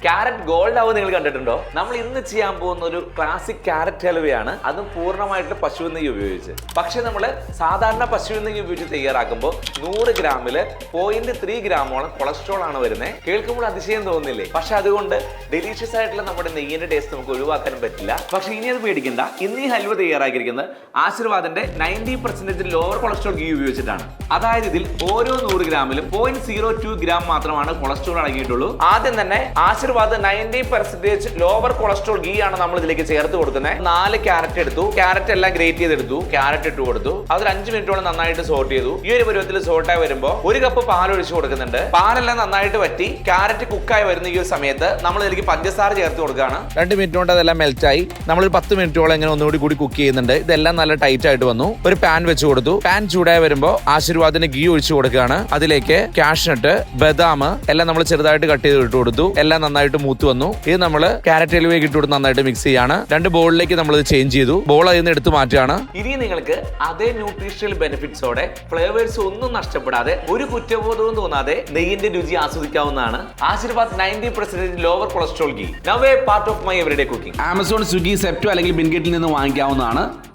Carrot gold halwa നിങ്ങൾ കണ്ടിട്ടുണ്ടോ? നമ്മൾ ഇന്ന് ചെയ്യാൻ പോകുന്ന ഒരു ക്ലാസിക് ക്യാരറ്റ് ഹൽവയാണ്, അതും പൂർണ്ണമായിട്ട് പശു നെയ്യ് ഉപയോഗിച്ച്. പക്ഷെ നമ്മൾ സാധാരണ പശു നെയ്യ് ഉപയോഗിച്ച് തയ്യാറാക്കുമ്പോൾ 100 ഗ്രാമിൽ 0.3 ഗ്രാമോളം കൊളസ്ട്രോൾ ആണ് വരുന്നത്. കേൾക്കുമ്പോൾ അതിശയം തോന്നുന്നില്ലേ? പക്ഷെ അതുകൊണ്ട് ഡെലീഷ്യസ് ആയിട്ടുള്ള നമ്മുടെ നെയ്യിന്റെ ടേസ്റ്റ് നമുക്ക് ഒഴിവാക്കാനും പറ്റില്ല. പക്ഷെ ഇനി അത് പേടിക്കണ്ട. ഇന്ന് ഈ ഹൽവ തയ്യാറാക്കിയിരിക്കുന്നത് ആശീർവാദിന്റെ 90% ലോവർ കൊളസ്ട്രോൾ ഗീ ഉപയോഗിച്ചിട്ടാണ്. അതായത് ഇതിൽ ഓരോ 100 ഗ്രാമിലും 0.02 ഗ്രാം മാത്രമാണ് കൊളസ്ട്രോൾ അടങ്ങിയിട്ടുള്ളൂ. ആദ്യം തന്നെ ആശീർവാദ് 90% ലോവർ കൊളസ്ട്രോൾ ഗീ ആണ് നമ്മൾ ഇതിലേക്ക് ചേർത്ത് കൊടുക്കുന്നത്. 4 ക്യാരറ്റ് എടുത്തു, ക്യാരറ്റ് എല്ലാം ഗ്രേറ്റ് ചെയ്തെടുത്തു, ക്യാരറ്റ് ഇട്ട് കൊടുത്തു. അതിൽ 5 മിനിറ്റോളം നന്നായിട്ട് സോട്ട് ചെയ്തു. ഈ ഒരു പരുവത്തിൽ സോട്ടായി വരുമ്പോൾ 1 കപ്പ് പാൽ ഒഴിച്ചു കൊടുക്കുന്നുണ്ട്. പാലെല്ലാം നന്നായിട്ട് വറ്റി ക്യാരറ്റ് കുക്കായി വരുന്ന ഈ ഒരു സമയത്ത് നമ്മൾ ഇതിലേക്ക് പഞ്ചസാര ചേർത്ത് കൊടുക്കുകയാണ്. 2 മിനിറ്റ് കൊണ്ട് അതെല്ലാം മെൽറ്റായി. നമ്മൾ 10 മിനിറ്റോളം ഇങ്ങനെ ഒന്നുകൂടി കുക്ക് ചെയ്യുന്നുണ്ട്. ഇതെല്ലാം നല്ല ടൈറ്റ് ആയിട്ട് വന്നു. ഒരു പാൻ വെച്ച് കൊടുത്തു. പാൻ ചൂടായി വരുമ്പോൾ ആശീർവാദിന് ഗീ ഒഴിച്ചു കൊടുക്കുകയാണ്. അതിലേക്ക് കാഷ്നട്ട്, ബദാം എല്ലാം നമ്മൾ ചെറുതായിട്ട് കട്ട് ചെയ്ത് ഇട്ട് കൊടുത്തു. എല്ലാം നന്നായിട്ട് മൂത്ത് വന്നു. ഇത് നമ്മൾ ക്യാരറ്റ് ഹൽവയിലേക്ക് ഇട്ട് കൊടുത്ത് നന്നായിട്ട് മിക്സ് ചെയ്യാണ്. 2 ബോളിലേക്ക് നമ്മൾ ഇത് ചേഞ്ച് ചെയ്തു. ബോൾ അതിൽ നിന്ന് എടുത്ത് മാറ്റുകയാണ്. ഇനി നിങ്ങൾക്ക് അതേ ന്യൂട്രീഷണൽ ബെനിഫിറ്റ്സോടെ ഫ്ലേവേഴ്സ് ഒന്നും നഷ്ടപ്പെടാതെ ഒരു കുറ്റബോധവും തോന്നാതെ നെയ്യിന്റെ രുചി ആസ്വദിക്കാവുന്നതാണ് Aashirvaad 90% lower cholesterol ghee. Now a part of my everyday cooking. Amazon, Swiggy, Zepto അല്ലെങ്കിൽ ബിൻഗെറ്റിൽ നിന്ന് വാങ്ങിക്കാവുന്നതാണ്.